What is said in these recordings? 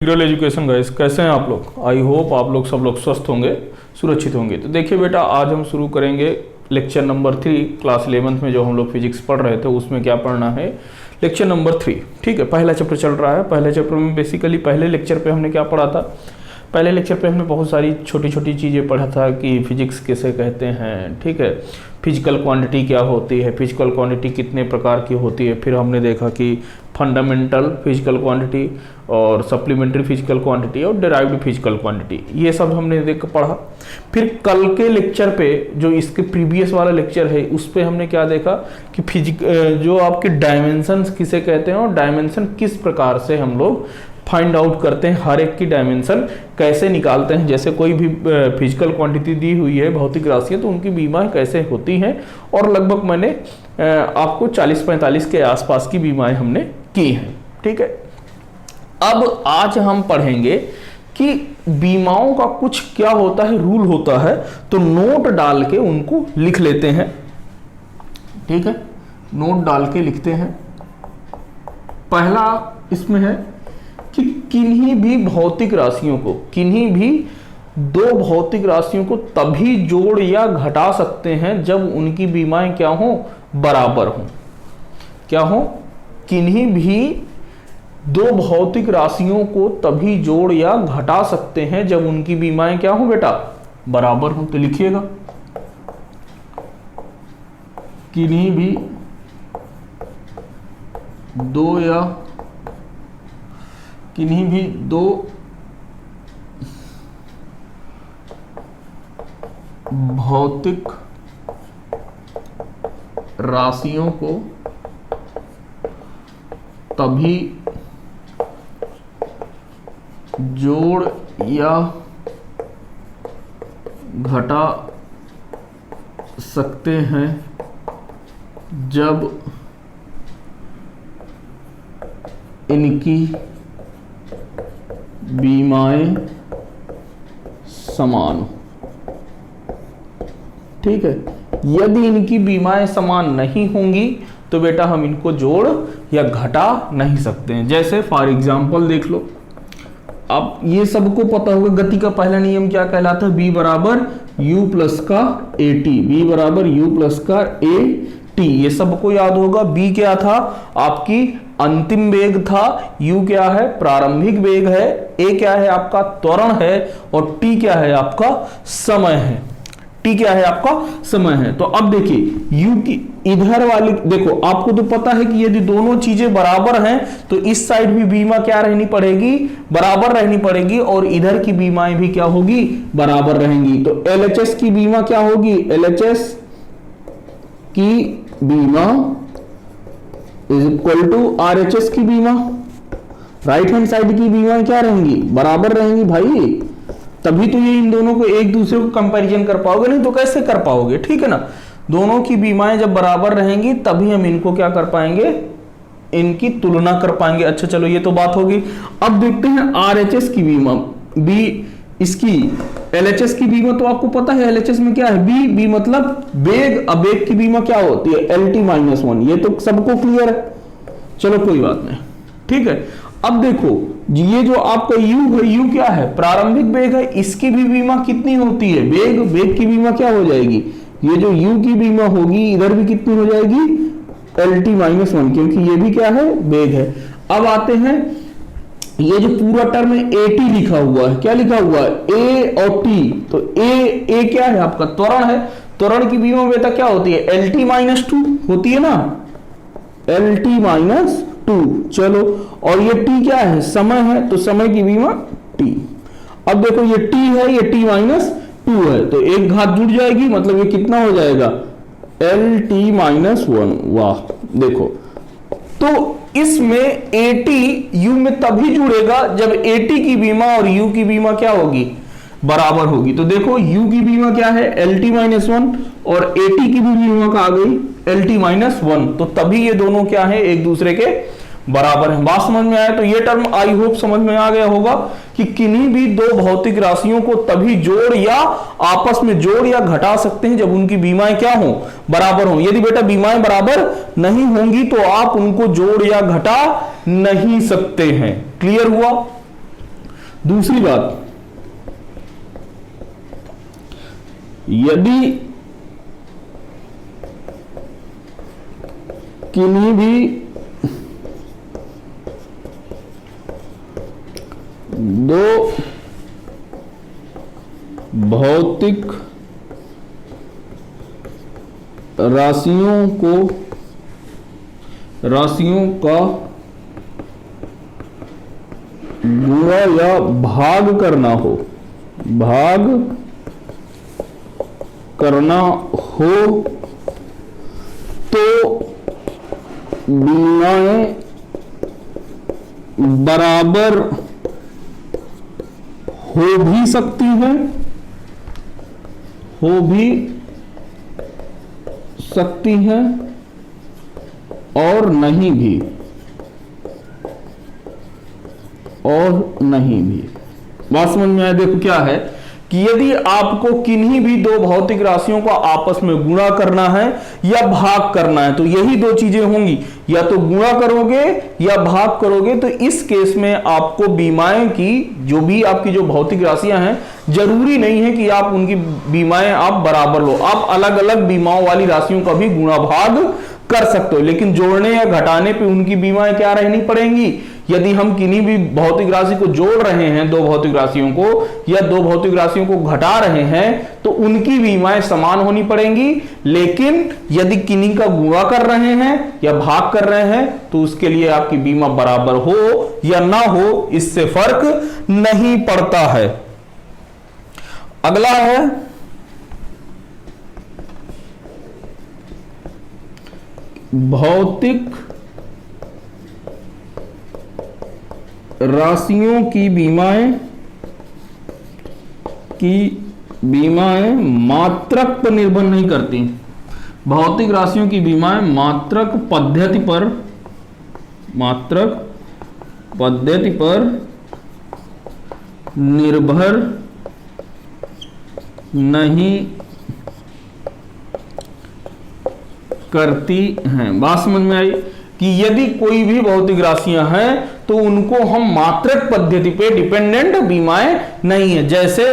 Integral education guys, कैसे हैं आप लोग। आई होप आप लोग सब लोग स्वस्थ होंगे, सुरक्षित होंगे। तो देखिए बेटा, आज हम शुरू करेंगे लेक्चर नंबर 3। क्लास 11th में जो हम लोग फिजिक्स पढ़ रहे थे उसमें क्या पढ़ना है, लेक्चर नंबर 3। ठीक है, पहला चैप्टर चल रहा है। पहले चैप्टर में बेसिकली पहले लेक्चर पे हमने क्या पढ़ा था, पहले लेक्चर पे हमने बहुत सारी छोटी छोटी चीज़ें पढ़ा था कि फिजिक्स किसे कहते हैं। ठीक है, फिजिकल क्वांटिटी क्या होती है, फिजिकल क्वांटिटी कितने प्रकार की होती है। फिर हमने देखा कि फंडामेंटल फिजिकल क्वांटिटी और सप्लीमेंट्री फिजिकल क्वांटिटी और डेराइव्ड फिजिकल क्वांटिटी, ये सब हमने देख पढ़ा। फिर कल के लेक्चर पे जो इसके प्रीवियस वाला लेक्चर है उस पे हमने क्या देखा कि जो आपके डायमेंशंस किसे कहते हैं और डायमेंशन किस प्रकार से हम लोग फाइंड आउट करते हैं, हर एक की डायमेंशन कैसे निकालते हैं। जैसे कोई भी फिजिकल क्वांटिटी दी हुई है, भौतिक राशियाँ, तो उनकी बीमाएं कैसे होती हैं। और लगभग मैंने आपको 40-45 के आसपास की बीमाएं हमने की हैं। ठीक है, अब आज हम पढ़ेंगे कि बीमाओं का कुछ क्या होता है, रूल होता है, तो नोट डाल के उनको लिख लेते हैं। ठीक है, नोट डाल के लिखते हैं। पहला इसमें है कि किन्हीं भी भौतिक राशियों को, किन्हीं भी दो भौतिक राशियों को तभी जोड़ या घटा सकते हैं जब उनकी बीमाएं क्या हो, बराबर हो। क्या हो, किन्हीं भी दो भौतिक राशियों को तभी जोड़ या घटा सकते हैं जब उनकी बीमाएं क्या हो बेटा, बराबर हो। तो लिखिएगा, किन्हीं भी दो भौतिक राशियों को तभी जोड़ या घटा सकते हैं जब इनकी बीमाएं समान हो। ठीक है, यदि इनकी बीमाएं समान नहीं होंगी तो बेटा हम इनको जोड़ या घटा नहीं सकते हैं। जैसे फॉर एग्जांपल देख लो, अब ये सबको पता होगा गति का पहला नियम क्या कहलाता है, b बराबर u प्लस का at, b बराबर u प्लस का at, ये सबको याद होगा। b क्या था, आपकी अंतिम वेग था, u क्या है, प्रारंभिक वेग है, a क्या है, आपका त्वरण है, और t क्या है, आपका समय है। t क्या है, आपका समय है। तो अब देखिए u की इधर वाली, देखो आपको तो पता है कि यदि दोनों चीजें बराबर हैं तो इस साइड भी बीमा क्या रहनी पड़ेगी, बराबर रहनी पड़ेगी, और इधर की बीमाएं भी क्या होगी, बराबर रहेंगी। तो LHS की बीमा क्या होगी, LHS की बीमा इज इक्वल टू RHS की बीमा। राइट हैंड साइड की बीमा क्या रहेंगी, बराबर रहेंगी भाई, तभी तो ये इन दोनों को एक दूसरे को कंपैरिजन कर पाओगे, नहीं तो कैसे कर पाओगे। ठीक है ना, दोनों की बीमाएं जब बराबर रहेंगी तभी हम इनको क्या कर पाएंगे, इनकी तुलना कर पाएंगे। अच्छा चलो, ये तो बात होगी। अब देखते हैं RHS की बीमा, इसकी LHS की बीमा तो आपको पता है LHS में क्या है, b मतलब वेग। अब वेग की बीमा क्या होती है, LT-1, ये तो सबको क्लियर है। चलो कोई बात नहीं, ठीक है। अब देखो ये जो आपका u है, u क्या है, प्रारंभिक वेग है, इसकी भी बीमा कितनी होती है, वेग की बीमा क्या हो जाएगी, ये जो u की बीमा होगी इधर भी कितनी हो जाएगी, LT-1, क्योंकि ये भी क्या है, वेग है। अब आते हैं, ये जो पूरा टर्म है at लिखा हुआ है, क्या लिखा हुआ है, a और t, तो a क्या है, आपका त्वरण है। त्वरण की बीमा बेटा क्या होती है, LT-2 होती है ना, LT-2। चलो, और ये t क्या है, समय है, तो समय की बीमा t। अब देखो ये t है, ये t-2 है, तो एक घात जुड़ जाएगी, मतलब ये कितना हो जाएगा, LT-1। वाह, देखो तो इसमें at u में तभी जुड़ेगा जब at की बीमा और u की बीमा क्या होगी, बराबर होगी। तो देखो u की बीमा क्या है, LT-1, और at की भी बीमा का आ गई LT-1, तो तभी ये दोनों क्या है, एक दूसरे के बराबर है। बात समझ में आया। तो ये टर्म आई होप समझ में आ गया होगा कि किन्हीं भी दो भौतिक राशियों को तभी जोड़ या आपस में जोड़ या घटा सकते हैं जब उनकी बीमाएं क्या हो, बराबर हो। यदि बेटा बीमाएं बराबर नहीं होंगी तो आप उनको जोड़ या घटा नहीं सकते हैं। क्लियर हुआ? दूसरी बात, यदि किन्हीं भी दो भौतिक राशियों का गुणा या भाग करना हो तो बीमाएं बराबर हो भी सकती हैं, और नहीं भी, बात समझ में आया। देखो क्या है कि यदि आपको किन्हीं भी दो भौतिक राशियों को आपस में गुणा करना है या भाग करना है, तो यही दो चीजें होंगी, या तो गुणा करोगे या भाग करोगे। तो इस केस में आपको बीमाएं की जो भी आपकी जो भौतिक राशियां हैं, जरूरी नहीं है कि आप उनकी बीमाएं आप बराबर लो, आप अलग अलग बीमाओं वाली राशियों का भी गुणा भाग कर सकते हो, लेकिन जोड़ने या घटाने पे उनकी बीमाएं क्या रहनी पड़ेंगी। यदि हम किन्हीं भी भौतिक राशि को जोड़ रहे हैं, दो भौतिक राशियों को, या दो भौतिक राशियों को घटा रहे हैं, तो उनकी बीमाएं समान होनी पड़ेंगी। लेकिन यदि किन्हीं का गुणा कर रहे हैं या भाग कर रहे हैं, तो उसके लिए आपकी बीमा बराबर हो या ना हो, इससे फर्क नहीं पड़ता है। अगला है भौतिक राशियों की बीमाएं मात्रक पर निर्भर नहीं करती। भौतिक राशियों की बीमाएं मात्रक पद्धति पर निर्भर नहीं करती हैं। बात समझ में आई कि यदि कोई भी भौतिक राशियां हैं तो उनको हम मात्रक पद्धति पे डिपेंडेंट बीमाएं नहीं है। जैसे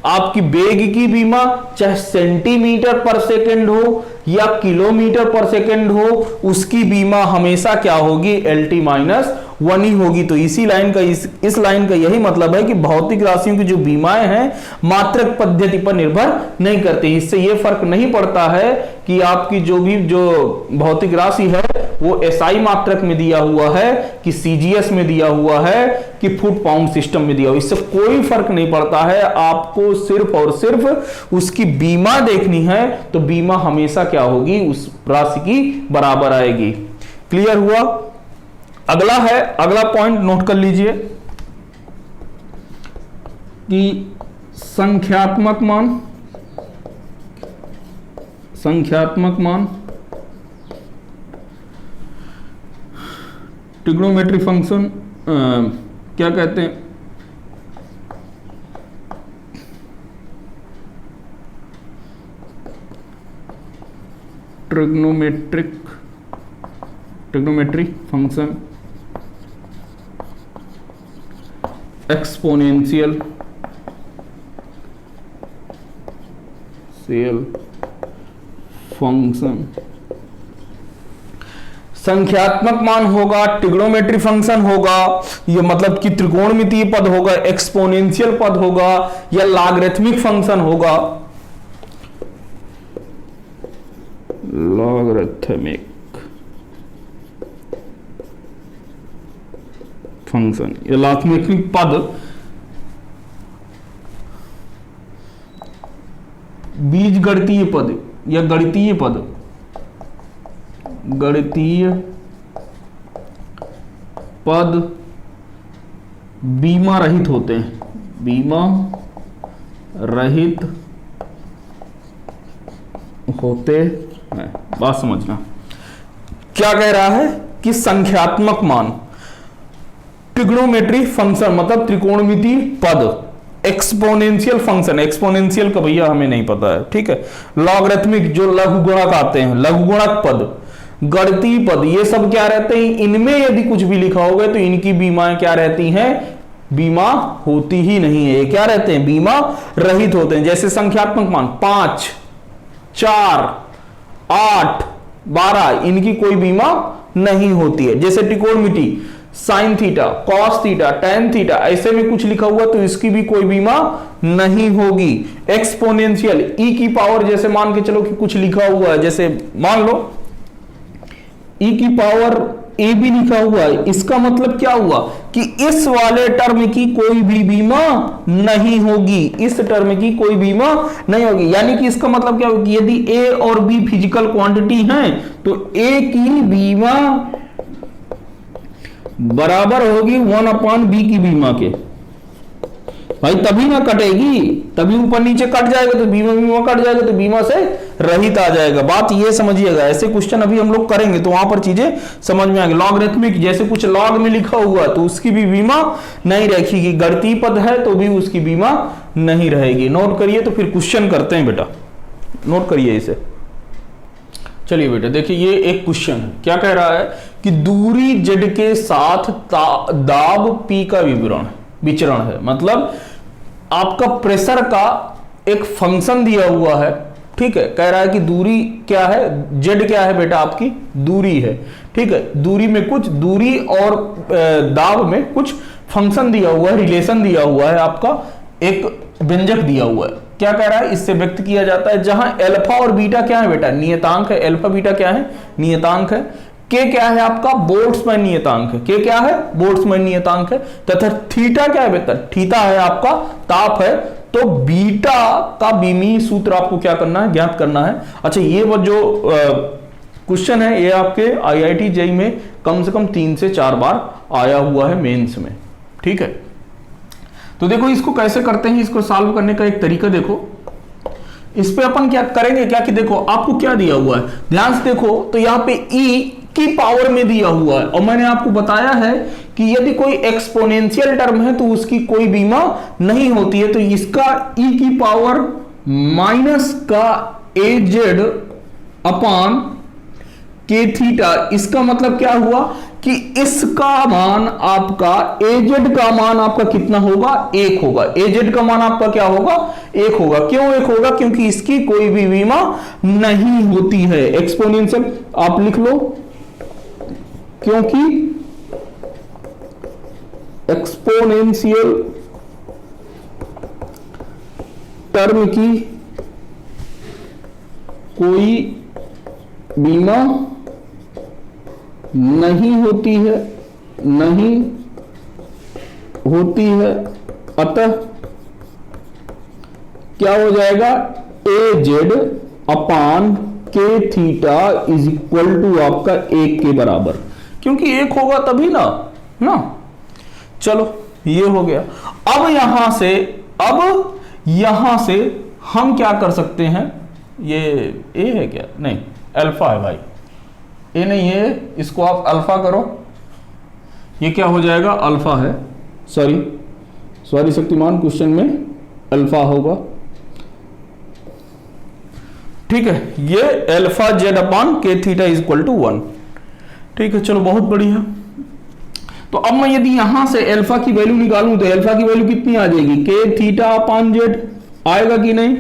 आपकी बेग की बीमा चाहे सेंटीमीटर पर सेकंड हो या किलोमीटर पर सेकंड हो, उसकी बीमा हमेशा क्या होगी, LT-1 ही होगी। तो इसी लाइन का इस लाइन का यही मतलब है कि भौतिक राशियों की जो बीमाएं हैं मात्रक पद्धति पर निर्भर नहीं करती। इससे यह फर्क नहीं पड़ता है कि आपकी जो भौतिक राशि है वो SI मात्रक में दिया हुआ है कि CGS में दिया हुआ है कि फुट पाउंड सिस्टम में दिया हुआ, इससे कोई फर्क नहीं पड़ता है। आपको सिर्फ और सिर्फ उसकी बीमा देखनी है, तो बीमा हमेशा क्या होगी, उस राशि की बराबर आएगी। क्लियर हुआ। अगला पॉइंट नोट कर लीजिए कि संख्यात्मक मान ट्रिग्नोमेट्री फंक्शन क्या कहते हैं, ट्रिग्नोमेट्री फंक्शन एक्सपोनेंशियल फंक्शन, संख्यात्मक मान होगा, ट्रिग्नोमेट्री फंक्शन होगा, ये मतलब कि त्रिकोणमितीय पद होगा, एक्सपोनेंशियल पद होगा, या लॉगरिथमिक फंक्शन होगा। लॉगरिथमिक फंक्शन या लॉगरिथमिक पद बीजगणितीय पद या गणितीय पद बीमा रहित होते हैं, बीमा रहित होते हैं। बात समझना क्या कह रहा है कि संख्यात्मक मान ट्रिग्नोमेट्री फंक्शन मतलब त्रिकोणमितीय पद, एक्सपोनेंशियल फंक्शन, एक्सपोनेंशियल का भैया हमें नहीं पता है, ठीक है, लॉगरिथमिक जो लघुगुणक आते हैं, लघुगुणक पद, गणितीय पद, ये सब क्या रहते हैं, इनमें यदि कुछ भी लिखा होगा तो इनकी बीमाएं क्या रहती हैं, बीमा होती ही नहीं है, ये क्या रहते हैं, बीमा रहित होते हैं। जैसे संख्यात्मक मान 5, 4, 8, 12, इनकी कोई बीमा नहीं होती है। जैसे त्रिकोणमिति sine theta, cos theta, tan theta, ऐसे में कुछ लिखा हुआ तो इसकी भी कोई बीमा नहीं होगी। एक्सपोनेंशियल ई की पावर, जैसे मान के चलो कि कुछ लिखा हुआ है, जैसे मान लो ई की पावर ए भी लिखा हुआ है, इसका मतलब क्या हुआ कि इस वाले टर्म की कोई भी बीमा नहीं होगी, इस टर्म की कोई बीमा नहीं होगी। यानी कि इसका मतलब क्या होगा कि यदि ए और बी फिजिकल क्वांटिटी हैं तो ए की बीमा बराबर होगी 1/b की बीमा के। भाई तभी ना कटेगी, तभी ऊपर नीचे कट जाएगा तो बीमा कट जाएगा तो बीमा से रहित आ जाएगा। बात ये समझिएगा, ऐसे क्वेश्चन अभी हम लोग करेंगे तो वहां पर चीजें समझ में आएंगी। लॉगरिथमिक, जैसे कुछ लॉग में लिखा हुआ तो उसकी भी बीमा नहीं रहेगी, गणितीय पद है तो भी उसकी बीमा नहीं रहेगी। नोट करिए, तो फिर क्वेश्चन करते हैं बेटा, नोट करिए इसे। चलिए बेटा देखिए, ये एक क्वेश्चन है, क्या कह रहा है कि दूरी z के साथ दाब P का विचरण है। मतलब आपका प्रेशर का एक फंक्शन दिया हुआ है, ठीक है। कह रहा है कि दूरी क्या है, z क्या है बेटा, आपकी दूरी है, ठीक है। दूरी में कुछ, दूरी और दाब में कुछ फंक्शन दिया हुआ है, रिलेशन दिया हुआ है, आपका एक व्यंजक दिया हुआ है। क्या कह रहा है, इससे व्यक्त किया जाता है जहां अल्फा और बीटा क्या है बेटा, नियतांक है। अल्फा बीटा क्या है, नियतांक है। के क्या है आपका, बोल्ट्जमैन नियतांक है। के क्या है, बोल्ट्जमैन नियतांक है। तथा थीटा क्या है बेटा, थीटा है आपका ताप है। तो बीटा का बीमीय सूत्र आपको क्या करना है, ज्ञात करना है। अच्छा, ये वो जो क्वेश्चन है ये आपके IIT JEE में कम से कम 3 से 4 बार आया हुआ है मेंस में, ठीक है। तो देखो इसको कैसे करते हैं, इसको सॉल्व करने का एक तरीका देखो। इस पे अपन क्या करेंगे, क्या कि देखो आपको क्या दिया हुआ है, ध्यान से देखो तो यहाँ पे e की पावर में दिया हुआ है, और मैंने आपको बताया है कि यदि कोई एक्सपोनेंशियल टर्म है तो उसकी कोई बीमा नहीं होती है। तो इसका e की पावर माइनस का az अपान के थीटा, इसका मतलब क्या हुआ कि इसका मान आपका az का मान आपका कितना होगा, 1 होगा। az का मान आपका क्या होगा, 1 होगा। क्यों 1 होगा, क्योंकि इसकी कोई भी बीमा नहीं होती है। एक्सपोनेंशियल आप लिख लो, क्योंकि एक्सपोनेंशियल टर्म की कोई बीमा नहीं होती है, नहीं होती है। अतः क्या हो जाएगा, az अपान के थीटा इज इक्वल टू आपका 1 के बराबर, क्योंकि 1 होगा तभी ना। चलो ये हो गया। अब यहां से हम क्या कर सकते हैं, ये ए है क्या, नहीं अल्फा है भाई, ए नहीं है, इसको आप अल्फा करो, ये क्या हो जाएगा, अल्फा है। सॉरी शक्तिमान, क्वेश्चन में अल्फा होगा, ठीक है। ये अल्फा जेड अपान के थीटा इज इक्वल टू 1, ठीक है। चलो बहुत बढ़िया। तो अब मैं यदि यहां से अल्फा की वैल्यू निकालूं तो अल्फा की वैल्यू कितनी आ जाएगी, के थीटा अपान जेड आएगा कि नहीं।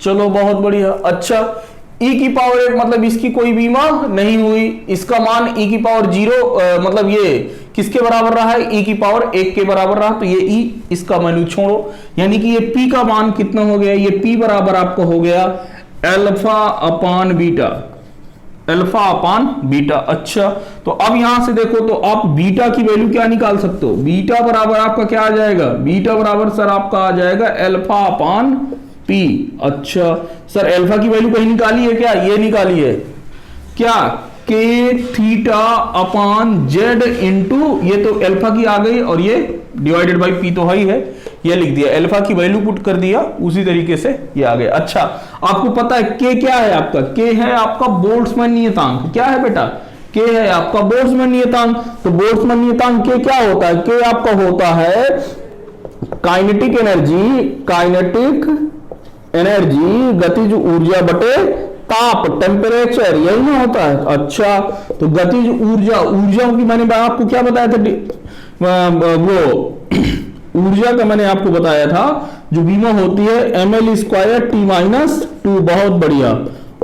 चलो बहुत बढ़िया। अच्छा, e की पावर 1 मतलब इसकी कोई बीमा नहीं हुई, इसका मान e की पावर 0 मतलब ये किसके बराबर रहा है, e की पावर 1 के बराबर रहा, तो ये e इसका वैल्यू छोड़ो, यानी कि ये p का मान कितना हो गया, ये p बराबर आपका हो गया अल्फा अपान बीटा। अच्छा, तो अब यहां से देखो तो आप बीटा की वैल्यू क्या निकाल सकते हो, बीटा बराबर आपका क्या आ जाएगा, बीटा बराबर सर आपका आ जाएगा अल्फा अपान पी। अच्छा सर, अल्फा की वैल्यू कहीं निकाली है क्या, ये निकाली है क्या, के थीटा अपान जेड इंटू, ये तो अल्फा की आ गई और ये डिवाइडेड बाई पी तो है ही है, ये लिख दिया, अल्फा की वैल्यू पुट कर दिया, उसी तरीके से ये आ गया। अच्छा, आपको पता है के क्या है आपका, के है आपका बोल्ट्जमैन नियतांक। क्या है बेटा, के है आपका बोल्ट्जमैन नियतांक। तो बोल्ट्जमैन नियतांक के क्या होता है, के आपका होता है काइनेटिक एनर्जी गतिज ऊर्जा बटे ताप, टेम्परेचर, यही ना होता है। अच्छा, तो गतिज ऊर्जा की मैंने आपको क्या बताया था, वो ऊर्जा का मैंने आपको बताया था जो बीमा होती है ml² T-2, बहुत बढ़िया।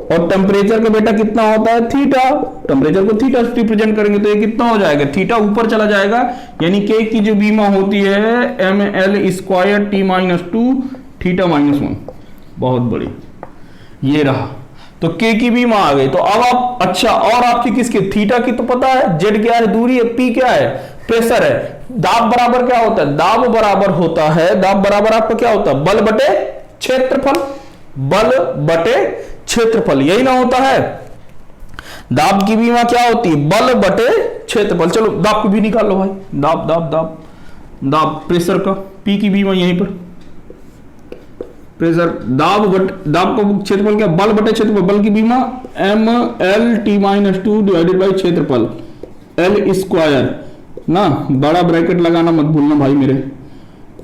और टेम्परेचर का बेटा कितना होता है थीटा, टेम्परेचर को थीटा से रिप्रेजेंट करेंगे तो ये कितना हो जाएगा, थीटा ऊपर चला जाएगा, यानी के की जो बीमा होती है ml² T-2 थीटा -1, बहुत बड़ी, ये रहा। तो के की बीमा आ गई। तो अब आप अच्छा, और आपकी किसकी, थीटा की तो पता है, जेड क्या है दूरी है, पी क्या है प्रेशर है, दाब बराबर क्या होता है, दाब बराबर होता है, दाब बराबर आपका क्या होता है, बल बटे क्षेत्रफल, बल बटे क्षेत्रफल, यही ना होता है। दाब की बीमा क्या होती है, बल बटे क्षेत्रफल। चलो दाब की भी निकाल लो भाई, दाब दाब दाब दाब प्रेशर का, पी की बीमा यहीं पर, प्रेशर दाब का क्षेत्रफल क्या, बल बटे क्षेत्रफल, बल की बीमा ml/T-2 डिवाइडेड बाई क्षेत्रफल L² ना, बड़ा ब्रैकेट लगाना मत भूलना भाई मेरे,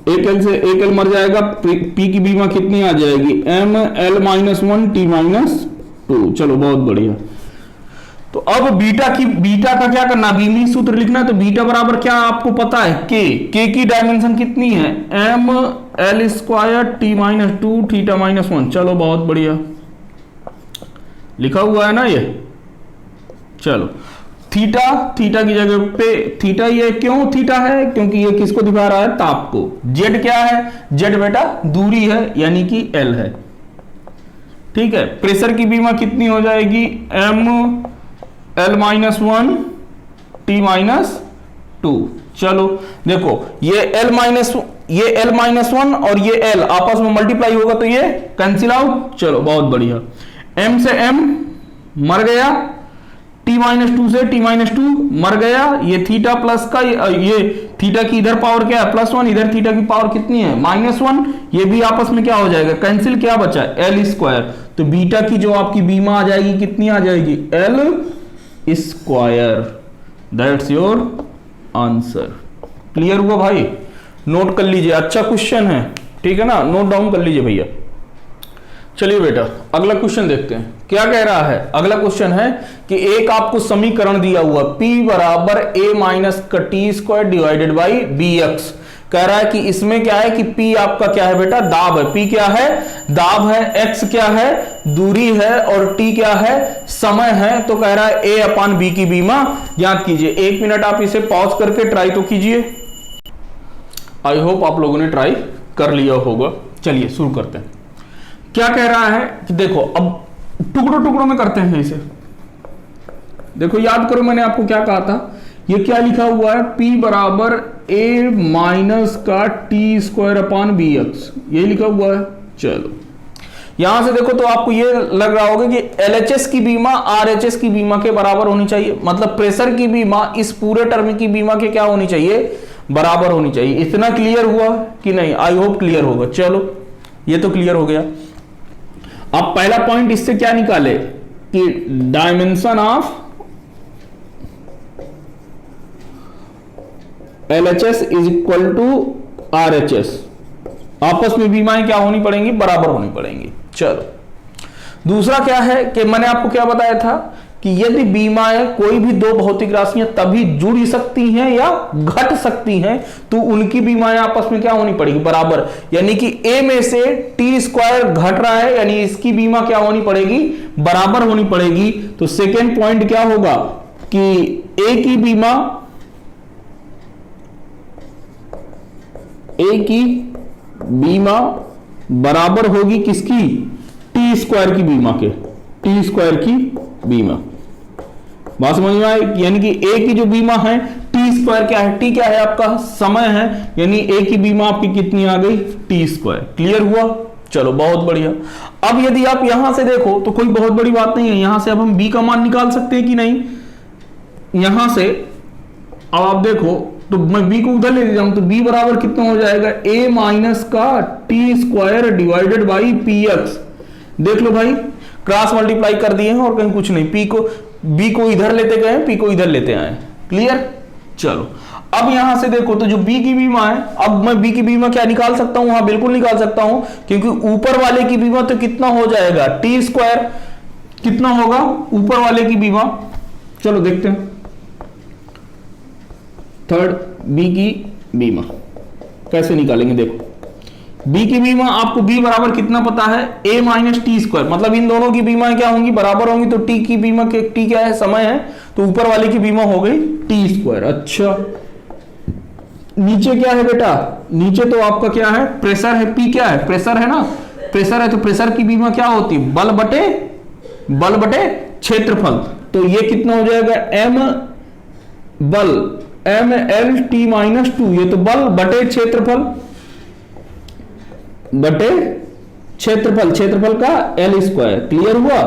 एक एल से एक एल मर जाएगा, पी की बीमा कितनी आ जाएगी ml-1 T-2। चलो बहुत बढ़िया। तो अब बीटा का क्या करना, बीमी सूत्र लिखना है। तो बीटा बराबर क्या आपको पता है, के की डायमेंशन कितनी है ml² T-2 थीटा -1। चलो बहुत बढ़िया, लिखा हुआ है ना ये। चलो थीटा की जगह पे थीटा, ये क्यों थीटा है, क्योंकि ये किसको दिखा रहा है, ताप को। जेड क्या है, जेड बेटा दूरी है, यानी कि एल है, ठीक है। प्रेशर की बीमा कितनी हो जाएगी ml-1 T-2। चलो देखो ये L-1 और ये L आपस में मल्टीप्लाई होगा तो ये कैंसिल आउट। चलो बहुत बढ़िया, M से M मर गया, T-2 से T-2 मर गया, ये थीटा प्लस का, ये थीटा की इधर पावर क्या है +1, इधर थीटा की पावर कितनी है -1, ये भी आपस में क्या हो जाएगा कैंसिल, क्या बचा L²। तो बीटा की जो आपकी बीमा आ जाएगी कितनी आ जाएगी L²। That's your answer. Clear हुआ भाई, नोट कर लीजिए, अच्छा क्वेश्चन है, ठीक है ना, नोट डाउन कर लीजिए भैया। चलिए बेटा अगला क्वेश्चन देखते हैं क्या कह रहा है। अगला क्वेश्चन है कि एक आपको समीकरण दिया हुआ P बराबर a-T² डिवाइडेड बाई bx, कह रहा है कि इसमें क्या है कि P आपका क्या है बेटा, दाब है, P क्या है, दाब है, x क्या है, दूरी है, और T क्या है, समय है। तो कह रहा है a/b की बीमा ज्ञात कीजिए। 1 मिनट आप इसे पॉज करके ट्राई तो कीजिए, आई होप आप लोगों ने ट्राई कर लिया होगा। चलिए शुरू करते हैं। क्या कह रहा है कि देखो, अब टुकड़ों में करते हैं इसे। देखो याद करो मैंने आपको क्या कहा था, ये क्या लिखा हुआ है, P बराबर a-T²/bx, यही लिखा हुआ है। चलो यहां से देखो तो आपको ये लग रहा होगा कि LHS की बीमा RHS की बीमा के बराबर होनी चाहिए, मतलब प्रेशर की बीमा इस पूरे टर्म की बीमा के क्या होनी चाहिए, बराबर होनी चाहिए। इतना क्लियर हुआ कि नहीं, आई होप क्लियर होगा। चलो ये तो क्लियर हो गया। अब पहला पॉइंट इससे क्या निकाले कि dimension of LHS is equal to RHS, आपस में बीमाएं क्या होनी पड़ेंगी, बराबर होनी पड़ेंगी। चलो दूसरा क्या है कि मैंने आपको क्या बताया था कि यदि बीमाएं कोई भी दो भौतिक राशियां तभी जुड़ सकती हैं या घट सकती हैं तो उनकी बीमाएं आपस में क्या होनी पड़ेगी, बराबर। यानी कि A में से T² घट रहा है, यानी इसकी बीमा क्या होनी पड़ेगी, बराबर होनी पड़ेगी। तो सेकेंड पॉइंट क्या होगा कि A की बीमा बराबर होगी किसकी, T² की बीमा के, T² की बीमा। बात समझ में आई, यानी कि A की जो बीमा है T² क्या है, T क्या है आपका समय है, यानी A की बीमा आपकी कितनी आ गई, T²। क्लियर हुआ, चलो बहुत बढ़िया। अब यदि आप यहां से देखो तो कोई बहुत बड़ी बात नहीं है, यहां से अब हम B का मान निकाल सकते हैं कि नहीं। यहां से अब आप देखो तो मैं B को उधर ले जाऊं तो B बराबर कितना हो जाएगा, a-T² डिवाइडेड बाई px। देख लो भाई, क्रॉस मल्टीप्लाई कर दिए हैं और कहीं कुछ नहीं, B को इधर लेते गए, P को इधर लेते आए। क्लियर। चलो अब यहां से देखो तो जो B की बीमा है, अब मैं B की बीमा क्या निकाल सकता हूं, हाँ बिल्कुल निकाल सकता हूं, क्योंकि ऊपर वाले की बीमा तो कितना हो जाएगा, T² कितना होगा ऊपर वाले की बीमा। चलो देखते हैं, थर्ड B की बीमा कैसे निकालेंगे देखो, b की बीमा आपको b बराबर कितना पता है, a माइनस टी स्क्वायर, मतलब इन दोनों की बीमा क्या होंगी, बराबर होंगी, तो t की बीमा के t क्या है, समय है, तो ऊपर वाले की बीमा हो गई टी स्क्वायर। अच्छा नीचे क्या है बेटा, नीचे तो आपका क्या है, प्रेशर है, p क्या है, प्रेशर है ना, प्रेशर है, तो प्रेशर की बीमा क्या होती है, बल बटे क्षेत्रफल, तो ये कितना हो जाएगा, m बल m l t माइनस 2, ये तो बल बटे क्षेत्रफल क्षेत्रफल का l स्क्वायर, क्लियर हुआ।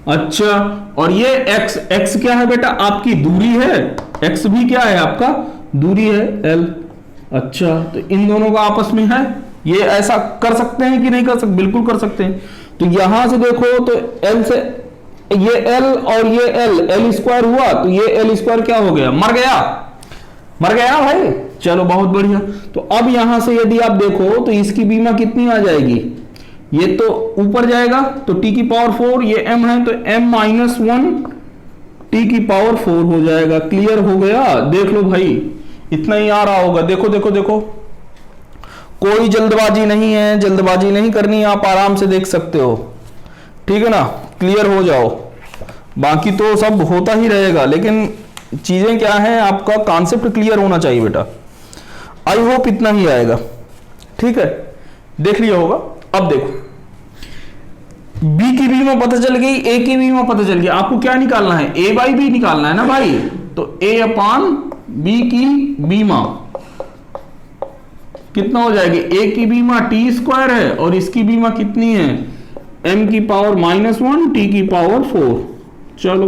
अच्छा और ये x क्या है बेटा, आपकी दूरी है, x भी क्या है, आपका दूरी है l। अच्छा तो इन दोनों का आपस में है, ये ऐसा कर सकते हैं कि नहीं कर सकते, बिल्कुल कर सकते हैं। तो यहां से देखो तो l से ये l और ये l स्क्वायर हुआ, तो ये l स्क्वायर क्या हो गया, मर गया भाई। चलो बहुत बढ़िया। तो अब यहां से यदि आप देखो तो इसकी बीमा कितनी आ जाएगी, ये तो ऊपर जाएगा तो t की पावर 4, ये m है तो m माइनस 1 t की पावर 4 हो जाएगा। क्लियर हो गया, देख लो भाई इतना ही आ रहा होगा। देखो देखो देखो, कोई जल्दबाजी नहीं है, जल्दबाजी नहीं करनी, आप आराम से देख सकते हो, ठीक है ना, क्लियर हो जाओ। बाकी तो सब होता ही रहेगा, लेकिन चीजें क्या है, आपका कॉन्सेप्ट क्लियर होना चाहिए बेटा। आई होप इतना ही आएगा, ठीक है, देख लिया होगा। अब देखो b की बीमा पता चल गई, a की बीमा पता चल गई, आपको क्या निकालना है, a बाई b निकालना है ना भाई, तो a अपान b की बीमा कितना हो जाएगी, a की बीमा t स्क्वायर है और इसकी बीमा कितनी है, m की पावर माइनस 1 t की पावर 4। चलो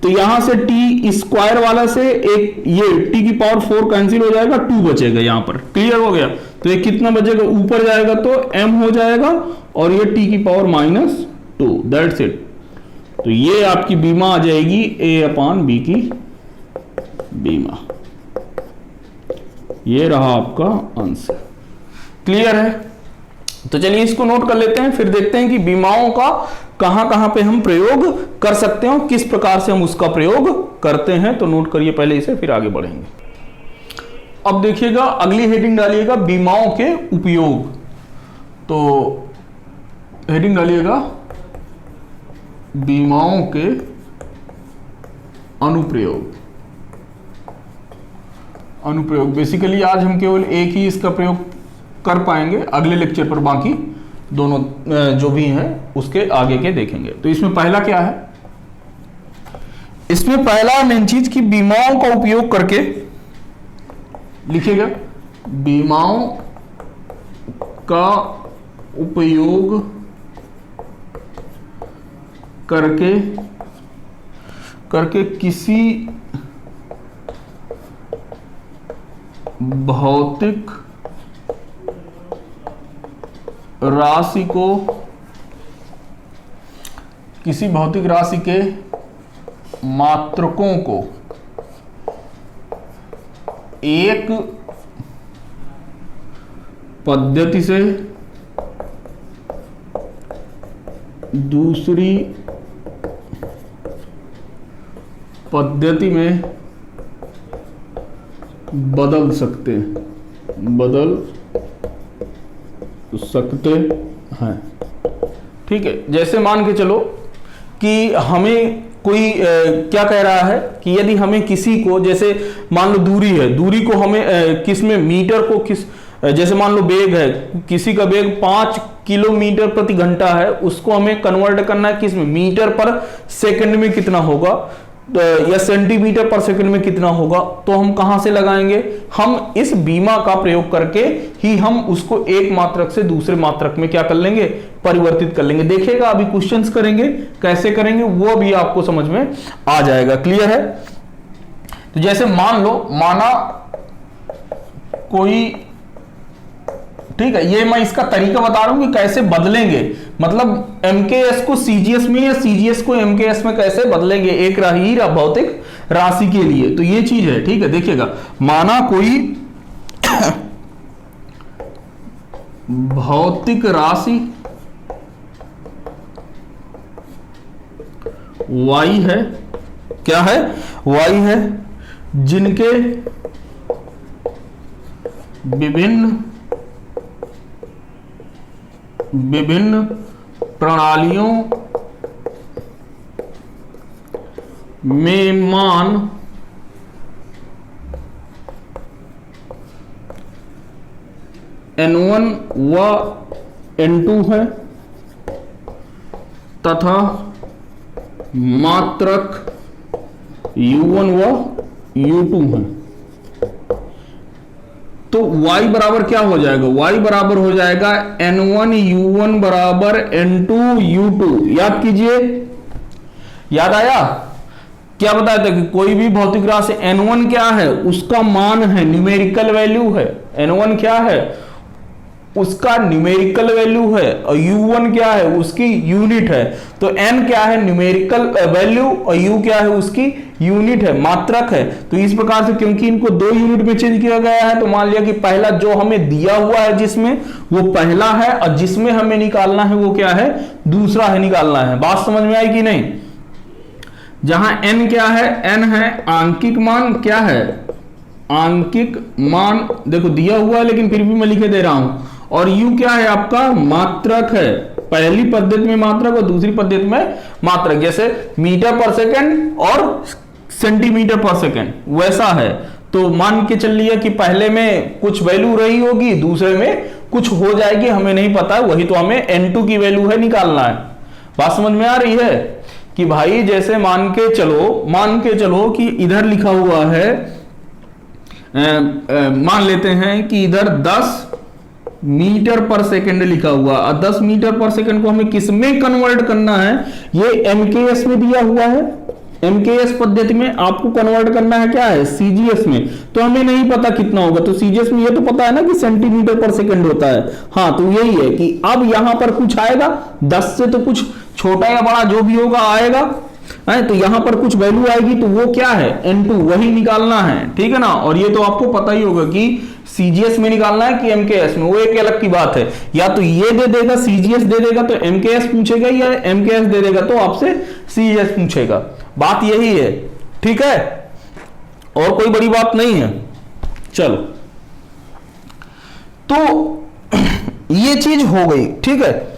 तो यहां से t स्क्वायर वाला से एक ये t की पावर 4 कैंसिल हो जाएगा, 2 बचेगा यहां पर, क्लियर हो गया। तो ये कितना बचेगा, ऊपर जाएगा तो m हो जाएगा और ये t की पावर माइनस 2, दैट्स इट। तो ये आपकी बीमा आ जाएगी a अपान b की बीमा, ये रहा आपका आंसर। क्लियर है, तो चलिए इसको नोट कर लेते हैं, फिर देखते हैं कि बीमाओं का कहां कहां पे हम प्रयोग कर सकते हैं, किस प्रकार से हम उसका प्रयोग करते हैं। तो नोट करिए पहले इसे, फिर आगे बढ़ेंगे। अब देखिएगा अगली हेडिंग डालिएगा, बीमाओं के उपयोग। तो हेडिंग डालिएगा बीमाओं के अनुप्रयोग। बेसिकली आज हम केवल एक ही इसका प्रयोग कर पाएंगे, अगले लेक्चर पर बाकी दोनों जो भी हैं उसके आगे के देखेंगे। तो इसमें पहला क्या है, इसमें पहला मेन चीज की बीमाओं का उपयोग करके लिखिएगा, बीमाओं का उपयोग करके किसी भौतिक राशि के मात्रकों को एक पद्धति से दूसरी पद्धति में बदल सकते हैं। ठीक है, जैसे मान के चलो कि हमें कोई क्या कह रहा है कि यदि हमें किसी को, जैसे मान लो दूरी है, दूरी को हमें किस में, मीटर को किस, जैसे मान लो वेग है, किसी का वेग 5 किलोमीटर प्रति घंटा है, उसको हमें कन्वर्ट करना है किस में, मीटर पर सेकंड में कितना होगा या सेंटीमीटर पर सेकंड में कितना होगा। तो हम कहां से लगाएंगे, हम इस बीमा का प्रयोग करके ही हम उसको एक मात्रक से दूसरे मात्रक में क्या कर लेंगे, परिवर्तित कर लेंगे। देखिएगा अभी क्वेश्चंस करेंगे, कैसे करेंगे वो भी आपको समझ में आ जाएगा। क्लियर है, तो जैसे मान लो, माना कोई, ठीक है, ये मैं इसका तरीका बता रहा हूं कि कैसे बदलेंगे, मतलब एमकेएस को सीजीएस में या सीजीएस को एमकेएस में कैसे बदलेंगे एक ही भौतिक राशि के लिए। तो ये चीज है, ठीक है, देखिएगा, माना कोई भौतिक राशि y है, क्या है, y है, जिनके विभिन्न प्रणालियों में मान N1 व N2 है तथा मात्रक U1 व U2 है। तो y बराबर क्या हो जाएगा? y बराबर हो जाएगा N1 U1 बराबर N2 U2। याद कीजिए, याद आया? क्या बताया था कि कोई भी भौतिक राशि N1 क्या है? उसका मान है, न्यूमेरिकल वैल्यू है। N1 क्या है? उसका न्यूमेरिकल वैल्यू है। और U1 क्या है? उसकी यूनिट है। तो N क्या है? न्यूमेरिकल वैल्यू, और U क्या है? उसकी यूनिट है, मात्रक है। तो इस प्रकार से क्योंकि इनको दो यूनिट में चेंज किया गया है, तो मान लिया कि पहला जो हमें दिया हुआ है जिसमें, वो पहला है, और जिसमें हमें निकालना है वो क्या है? दूसरा है, निकालना है। बात समझ में आई कि नहीं? जहां N क्या है? N है आंकिक मान। क्या है? आंकिक मान। देखो दिया हुआ है लेकिन फिर भी मैं लिखे दे रहा हूं। और U क्या है? आपका मात्रक है। पहली पद्धति में मात्रक और दूसरी पद्धति में मात्रक। जैसे मीटर पर सेकंड और सेंटीमीटर पर सेकंड, वैसा है। तो मान के चल लिया कि पहले में कुछ वैल्यू रही होगी, दूसरे में कुछ हो जाएगी, हमें नहीं पता, वही तो हमें N2 की वैल्यू है, निकालना है। बात समझ में आ रही है? कि भाई जैसे मान के चलो कि इधर लिखा हुआ है, मान लेते हैं कि इधर 10 मीटर पर सेकंड लिखा हुआ, और 10 मीटर पर सेकंड को हमें किस में कन्वर्ट करना है? ये MKS में दिया हुआ है। MKS पद्धति में आपको कन्वर्ट करना है, क्या है? CGS में। तो हमें नहीं पता कितना होगा, तो CGS में ये तो पता है ना कि सेंटीमीटर पर सेकंड होता है। हाँ, तो यही है कि अब यहां पर कुछ आएगा, 10 से तो कुछ छोटा या बड़ा जो भी होगा आएगा है, तो यहां पर कुछ वैल्यू आएगी, तो वो क्या है? N2, वही निकालना है। ठीक है ना? और ये तो आपको पता ही होगा कि CGS में निकालना है कि MKS में, वो एक अलग की बात है। या तो ये दे देगा, CGS दे देगा तो MKS पूछेगा, या MKS दे देगा तो आपसे CGS पूछेगा। बात यही है। ठीक है? और कोई बड़ी बात नहीं है। चलो, तो ये चीज हो गई। ठीक है?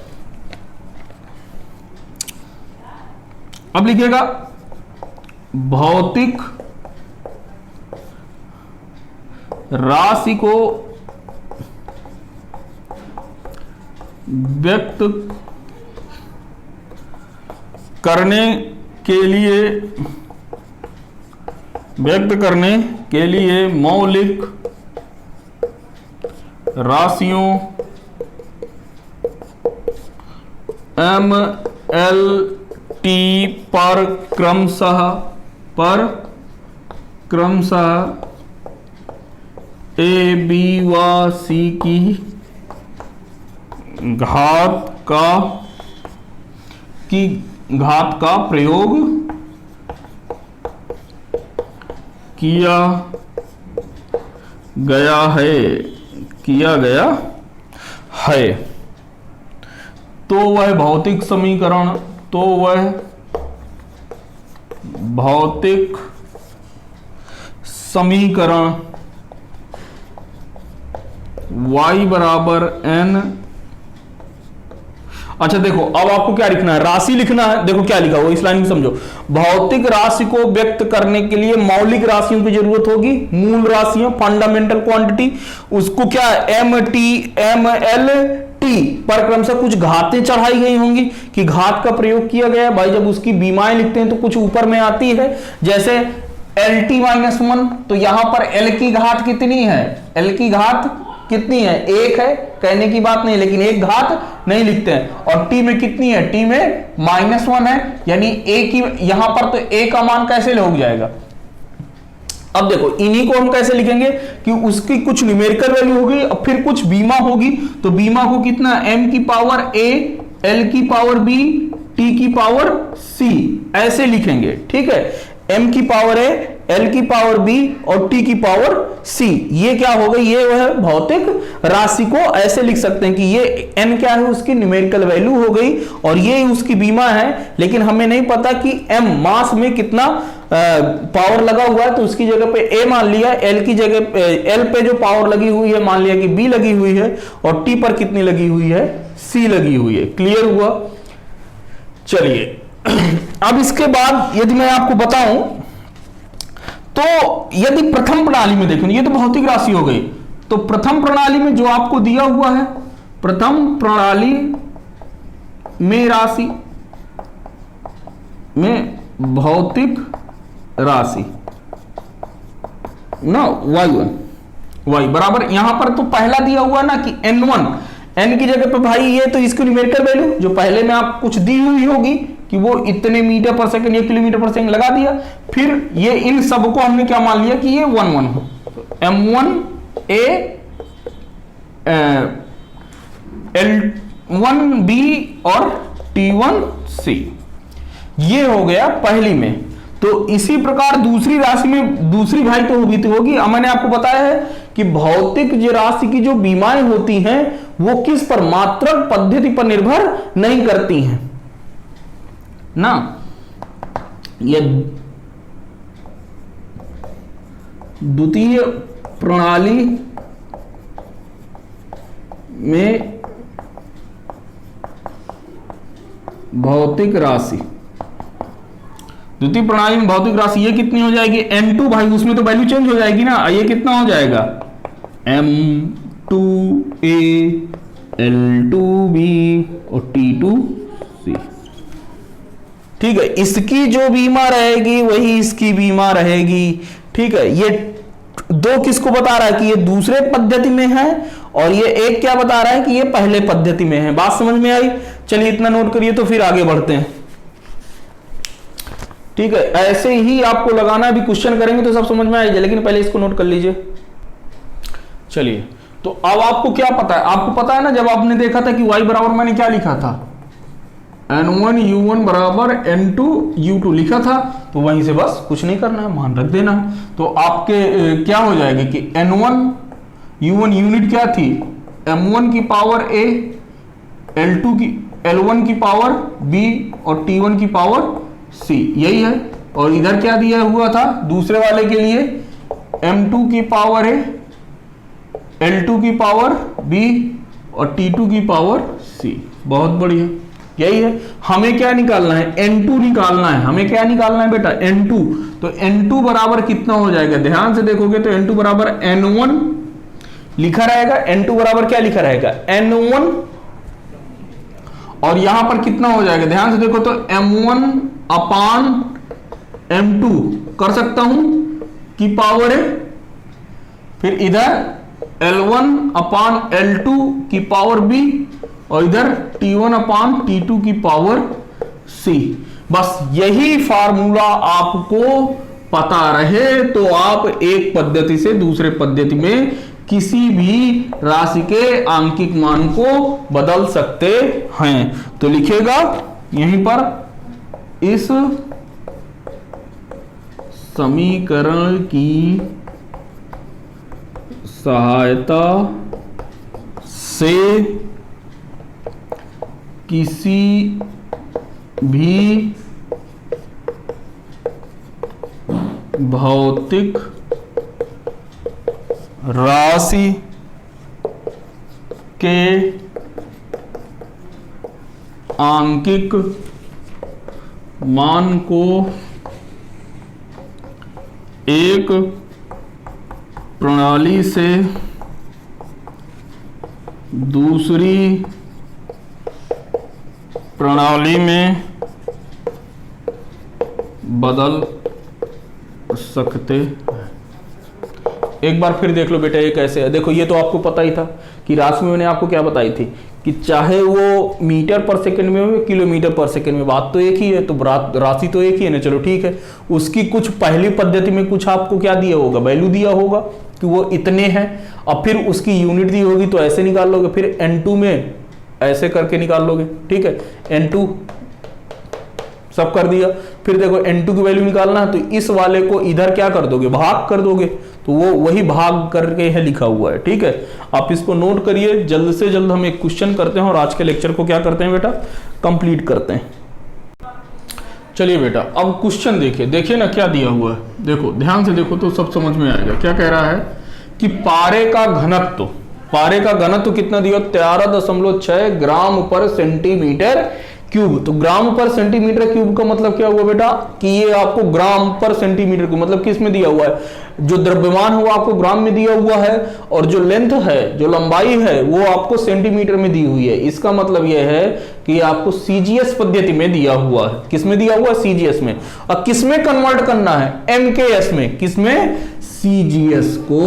अब लिखिएगा भौतिक राशि को व्यक्त करने के लिए मौलिक राशियों MLT पर क्रमशः A, B व C की घात का प्रयोग किया गया है। तो वह भौतिक समीकरण y बराबर n। अच्छा देखो, अब आपको क्या लिखना है? राशि लिखना है। देखो क्या लिखा हुआ इस लाइन में, समझो। भौतिक राशि को व्यक्त करने के लिए मौलिक राशियों की जरूरत होगी, मूल राशियों, फंडामेंटल क्वांटिटी। उसको क्या है? MT MLT पर क्रमशः कुछ घातें चढ़ाई गई होंगी, कि घात का प्रयोग किया गया। भाई जब उसकी बीमाएं लिखते हैं तो कुछ ऊपर में आती है, जैसे LT-1, तो यहां पर L की घात कितनी है? L की घात कितनी है? 1 है, कहने की बात नहीं, लेकिन एक घात नहीं लिखते हैं। और T में कितनी है? T में -1 है, यानी A की यहां पर तो A का मान कैसे हो जाएगा? अब देखो, इन्हीं को हम कैसे लिखेंगे कि उसकी कुछ न्यूमेरिकल वैल्यू होगी और फिर कुछ बीमा होगी। तो बीमा को कितना? M की पावर A, L की पावर B, T की पावर C, ऐसे लिखेंगे। ठीक है? M की पावर A, L की पावर B और T की पावर C। ये क्या हो गई, ये वह भौतिक राशि को ऐसे लिख सकते हैं कि ये n क्या है, उसकी न्यूमेरिकल वैल्यू हो गई और ये उसकी बीमा है, लेकिन हमें नहीं पता कि m मास में कितना पावर लगा हुआ है, तो उसकी जगह पे a मान लिया, L की जगह L पे जो पावर लगी हुई है मान लिया कि B लगी हुई है और T पर कितनी लगी हुई है, C लगी हुई है। क्लियर हुआ। चलिए अब इसके बाद यदि मैं आपको बताऊं तो यदि प्रथम प्रणाली में देखें, ये तो भौतिक राशि हो गई, तो प्रथम प्रणाली में जो आपको दिया हुआ है, प्रथम प्रणाली में राशि में भौतिक राशि ना y1 y बराबर, यहां पर तो पहला दिया हुआ ना कि n1, n की जगह पे भाई ये तो इसकी न्यूमेरिकल वैल्यू जो पहले में आप कुछ दी हुई होगी कि वो इतने मीटर पर सेकंड या किलोमीटर पर सेकंड लगा दिया, फिर ये इन सब को हमने क्या मान लिया कि ये 1 1 हो, m1a L1b और T1c, ये हो गया पहली में। तो इसी प्रकार दूसरी राशि में दूसरी भाई तो होगी। अब मैंने आपको बताया है कि भौतिक राशि की जो बीमाएं होती हैं वो किस पर, मात्रक पद्धति पर निर्भर नहीं करती हैं ना। ये द्वितीय प्रणाली में भौतिक राशि, द्वितीय प्रणाली में भौतिक राशि ये कितनी हो जाएगी, n2 भाई, उसमें तो वैल्यू चेंज हो जाएगी ना, ये कितना हो जाएगा m2a L2b और T2c। ठीक है, इसकी जो बीमा रहेगी वही इसकी बीमा रहेगी। ठीक है, ये दो किसको बता रहा है कि ये दूसरे पद्धति में है और ये एक क्या बता रहा है कि ये पहले पद्धति में है। बात समझ में आई। चलिए इतना नोट करिए तो फिर आगे बढ़ते हैं। ठीक है, ऐसे ही आपको लगाना, भी क्वेश्चन करेंगे तो सब समझ में आएगा, लेकिन पहले इसको नोट कर लीजिए। चलिए, तो अब आपको क्या पता है, आपको पता है ना जब आपने देखा था कि y बराबर मैंने क्या लिखा था, n1 u1 बराबर n2 u2 लिखा था, तो वहीं से बस कुछ नहीं करना है, मान रख देना है। तो आपके क्या हो जाएगा कि n1 u1 यूनिट क्या थी, m1 की पावर a, L1 की पावर b और T1 की पावर c, यही है। और इधर क्या दिया हुआ था दूसरे वाले के लिए, m2 की पावर a, L2 की पावर b और T2 की पावर c। बहुत बढ़िया, यही है। हमें क्या निकालना है, n2 निकालना है। हमें क्या निकालना है बेटा, n2। तो n2 बराबर कितना हो जाएगा, ध्यान से देखोगे तो n2 बराबर n1 लिखा रहेगा। n2 बराबर क्या लिखा रहेगा, n1, और यहां पर कितना हो जाएगा, ध्यान से देखो तो m1 अपान m2 कर सकता हूं की पावर है, फिर इधर L1 अपान L2 की पावर b और इधर T1 अपान T2 की पावर c। बस यही फार्मूला आपको पता रहे तो आप एक पद्धति से दूसरे पद्धति में किसी भी राशि के आंकिक मान को बदल सकते हैं। तो लिखेगा यहीं पर, इस समीकरण की सहायता से किसी भी भौतिक राशि के आंकिक मान को एक प्रणाली से दूसरी प्रणाली में बदल सकते हैं। एक बार फिर देख लो बेटा ये कैसे है। देखो ये तो आपको पता ही था कि राशि में मैंने आपको क्या बताई थी कि चाहे वो मीटर पर सेकंड में हो किलोमीटर पर सेकंड में, बात तो एक ही है, तो राशि तो एक ही है ना। चलो ठीक है, उसकी कुछ पहली पद्धति में कुछ आपको क्या दिया होगा, वैल्यू दिया होगा कि वो इतने हैं, अब फिर उसकी यूनिट दी होगी तो ऐसे निकाल लोगे, फिर n2 में ऐसे करके निकाल लोगे। ठीक है, n2 सब कर दिया। फिर देखो n2 की वैल्यू निकालना है, तो इस वाले को इधर क्या कर दोगे, भाग कर दोगे, तो वो वही भाग करके है लिखा हुआ है। ठीक है, आप इसको नोट करिए। जल्द से जल्द हम एक क्वेश्चन करते हैं और आज के लेक्चर को क्या करते हैं बेटा, कंप्लीट करते हैं। चलिए बेटा, अब क्वेश्चन देखिए ना क्या दिया हुआ है। देखो ध्यान से देखो तो सब समझ में आएगा। क्या कह रहा है कि पारे का घनत्व कितना दिया, 13.6 ग्राम पर सेंटीमीटर क्यूब। तो ग्राम पर सेंटीमीटर क्यूब का मतलब क्या हुआ बेटा, कि ये आपको ग्राम पर सेंटीमीटर क्यूब मतलब किस में दिया हुआ है, जो द्रव्यमान है वो आपको ग्राम में दिया हुआ है, और जो लेंथ है, जो लंबाई है, वो आपको सेंटीमीटर में दी हुई है। इसका मतलब यह है कि आपको सीजीएस पद्धति में दिया हुआ है। किस में दिया हुआ है, सीजीएस में। और किस में कन्वर्ट करना है, एमकेएस में। किस में, सीजीएस को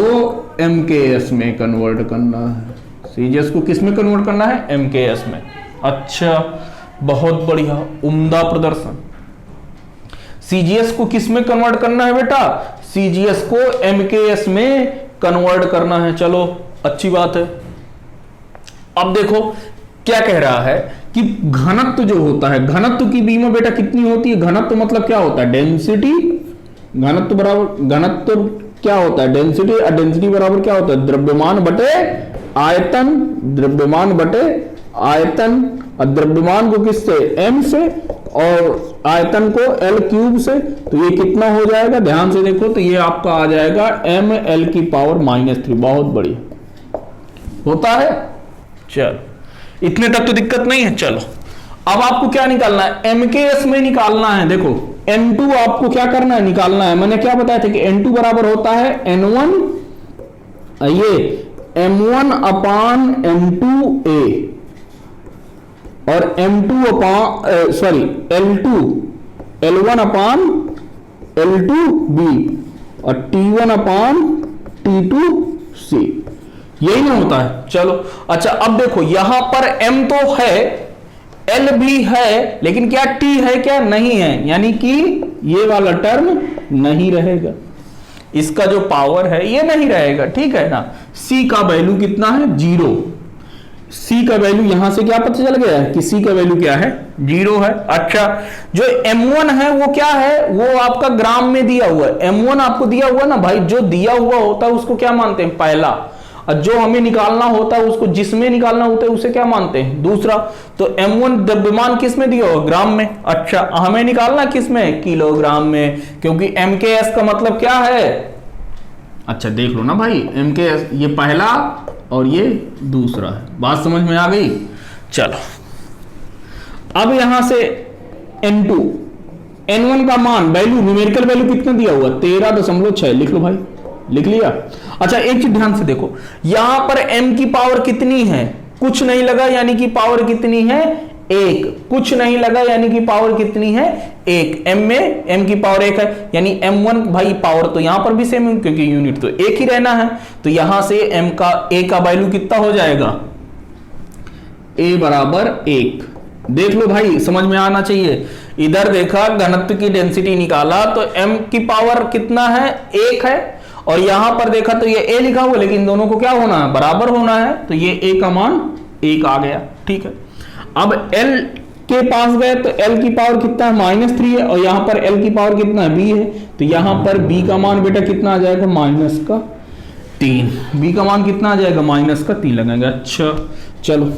एमकेएस में कन्वर्ट करना है। सीजीएस को किस में कन्वर्ट करना है, एमकेएस में। अच्छा, बहुत बढ़िया, उम्दा प्रदर्शन। सीजीएस को किस में कन्वर्ट करना है बेटा, सीजीएस को एमकेएस में कन्वर्ट करना है। चलो अच्छी बात है। अब देखो क्या कह रहा है कि घनत्व जो होता है, घनत्व की बीमा बेटा कितनी होती है, घनत्व मतलब क्या होता है, डेंसिटी। घनत्व बराबर, घनत्व क्या होता है, डेंसिटी। और डेंसिटी बराबर क्या होता है, द्रव्यमान बटे आयतन। द्रव्यमान बटे आयतन, और द्रव्यमान को किससे, m से, और आयतन को l क्यूब से। तो ये कितना हो जाएगा, ध्यान से देखो, तो ये आपका आ जाएगा ml की पावर -3। बहुत बढ़िया होता है। चलो इतने तक तो दिक्कत नहीं है। चलो अब आपको क्या निकालना है, mks में निकालना है। देखो n2 आपको क्या करना है, निकालना है। मैंने क्या बताया था कि n2 बराबर होता है n1, ये m1 अपान m2a, और m2 अपान सॉरी L1 अपान L2b, और T1 अपान T2c। यही ना होता है। चलो अच्छा, अब देखो यहां पर m तो है, L भी है, लेकिन क्या T है, क्या नहीं है, यानी कि ये वाला टर्म नहीं रहेगा। इसका जो पावर है ये नहीं रहेगा। ठीक है ना। C का वैल्यू कितना है, 0। C का वैल्यू यहां से क्या पता चल गया है कि C का वैल्यू क्या है, 0 है। अच्छा, जो M1 है वो क्या है, वो आपका ग्राम में दिया हुआ है। M1 आपको दिया हुआ ना भाई, जो दिया हुआ होता है उसको क्या मानते हैं, पहला। और जो हमें निकालना होता है उसको, जिसमें निकालना होता है उसे क्या मानते हैं, दूसरा। तो M1 द्रव्यमान किस में दिया हुआ, ग्राम में। अच्छा, हमें निकालना किस में, किलोग्राम में, क्योंकि MKS का मतलब क्या है। अच्छा देख लो ना भाई, MKS ये पहला और ये दूसरा है। बात समझ में आ गई। चलो अब यहां से N2, N1 का मान, वैल्यू, न्यूमेरिकल वैल्यू कितना दिया हुआ, 13.6। लिख लो भाई, लिख लिया। अच्छा एक चीज ध्यान से देखो, यहां पर m की पावर कितनी है, कुछ नहीं लगा, यानी कि पावर कितनी है, 1। कुछ नहीं लगा, यानी कि पावर कितनी है, 1। m में m की पावर 1 है, यानी m1 भाई पावर तो यहां पर भी सेम है, क्योंकि यूनिट तो एक ही रहना है। तो यहां से m का a का वैल्यू कितना हो जाएगा, a बराबर 1। देख लो भाई, समझ में आना चाहिए। इधर देखा, घनत्व की डेंसिटी निकाला तो m की पावर कितना है, 1 है, और यहां पर देखा तो ये a लिखा हुआ, लेकिन दोनों को क्या होना है, बराबर होना है। तो ये a का मान 1 आ गया। ठीक है, अब l के पास गए तो l की पावर कितना है, -3 है, और यहां पर l की पावर कितना है, b है। तो यहां पर b का मान बेटा कितना आ जाएगा, -3। b का मान कितना आ जाएगा, -3 लगेगा। अच्छा चलो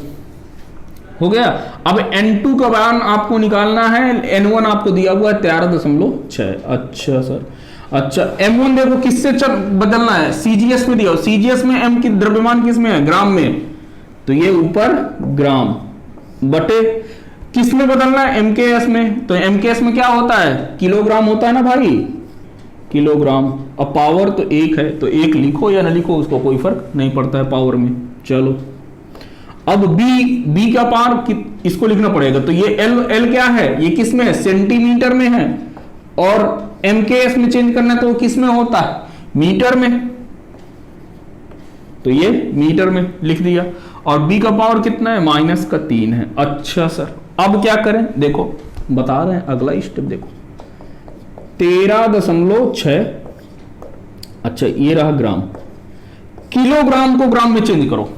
हो गया। अब n2 का मान आपको निकालना है, n1 आपको दिया हुआ है 13.6। अच्छा सर, अच्छा m1 देखो किससे बदलना है, सीजीएस में दिया, सीजीएस में m की द्रव्यमान किस में है, ग्राम में। तो ये ऊपर ग्राम बटे किस में बदलना है, एमकेएस में। तो एमकेएस में क्या होता है, किलोग्राम होता है ना भाई, किलोग्राम। अब पावर तो 1 है, तो 1 लिखो या ना लिखो उसको कोई फर्क नहीं पड़ता है पावर में। चलो अब b का पावर इसको लिखना पड़ेगा। तो ये l क्या है, ये किस में है, सेंटीमीटर में है, और एमकेएस में चेंज करना तो वो किस में होता है, मीटर में। तो ये मीटर में लिख दिया, और b का पावर कितना है, -3 है। अच्छा सर, अब क्या करें, देखो बता रहे हैं अगला स्टेप, देखो 13.6। अच्छा ये रहा ग्राम, किलोग्राम को ग्राम में चेंज करो,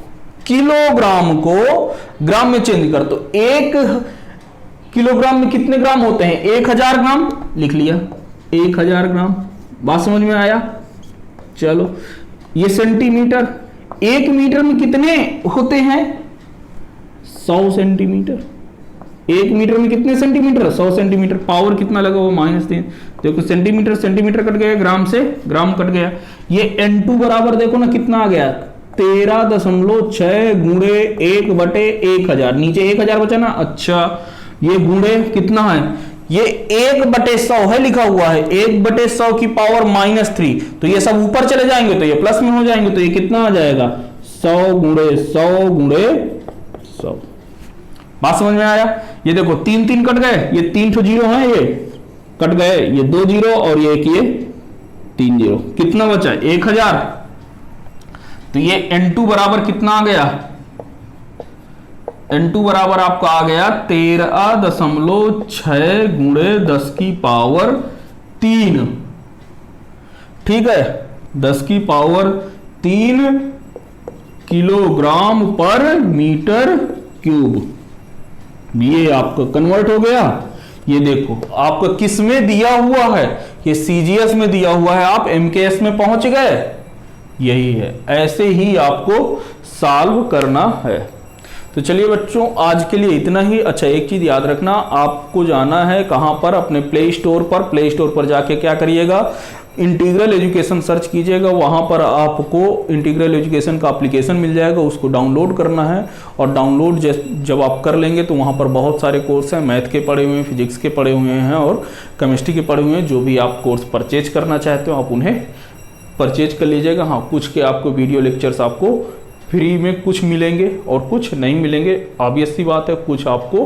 किलोग्राम को ग्राम में चेंज कर। तो 1 किलोग्राम में कितने ग्राम होते हैं? 1000 ग्राम, लिख लिया 1000 ग्राम। बात समझ में आया? चलो ये सेंटीमीटर, 1 मीटर में कितने होते हैं? 100 सेंटीमीटर। 1 मीटर में कितने सेंटीमीटर? 100 सेंटीमीटर। पावर कितना लगा हुआ? -3। देखो सेंटीमीटर सेंटीमीटर कट गया, ग्राम से ग्राम कट गया। ये N2 बराबर देखो ना कितना आ गया? 13.6 गुणे 1/1000। नीचे 1000 बचा ना। अच्छा ये गुणे कितना है? ये 1/100 है लिखा हुआ है, 1/100 की पावर -3। तो ये सब ऊपर चले जाएंगे तो ये प्लस में हो जाएंगे, तो ये कितना आ जाएगा? 100 गुणे 100 गुणे 100। बात समझ में आया? ये देखो 3 3 कट गए, ये 3 ठो जीरो है, ये कट गए, ये 2 जीरो और ये 3 जीरो। कितना बचा? 1000। तो ये N2 बराबर कितना आ गया? N2 बराबर आपका आ गया 13.6 गुणे 10 की पावर 3। ठीक है, 10 की पावर 3 किलोग्राम पर मीटर क्यूब। ये आपका कन्वर्ट हो गया। ये देखो आपका किस में दिया हुआ है? ये CGS में दिया हुआ है, आप MKS में पहुंच गए। यही है, ऐसे ही आपको सॉल्व करना है। तो चलिए बच्चों आज के लिए इतना ही। अच्छा एक चीज याद रखना, आपको जाना है कहां पर? अपने प्ले स्टोर पर। प्ले स्टोर पर जाके क्या करिएगा? इंटीग्रल एजुकेशन सर्च कीजिएगा, वहां पर आपको इंटीग्रल एजुकेशन का एप्लीकेशन मिल जाएगा, उसको डाउनलोड करना है। और डाउनलोड जब आप कर लेंगे तो वहां पर बहुत सारे कोर्स हैं, मैथ के पढ़े हुए हैं, फिजिक्स के पढ़े हुए हैं और केमिस्ट्री के पढ़े हुए हैं। जो भी आप कोर्स परचेज करना चाहते हो आप उन्हें परचेज कर लीजिएगा। हाँ, कुछ के आपको वीडियो लेक्चर्स आपको फ्री में कुछ मिलेंगे और कुछ नहीं मिलेंगे, ऑब्वियस सी बात है। कुछ आपको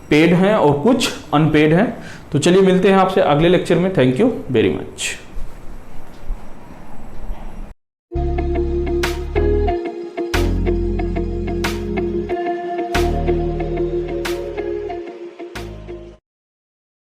पेड हैं और कुछ अनपेड हैं। तो चलिए मिलते हैं आपसे अगले लेक्चर में। Thank you very much.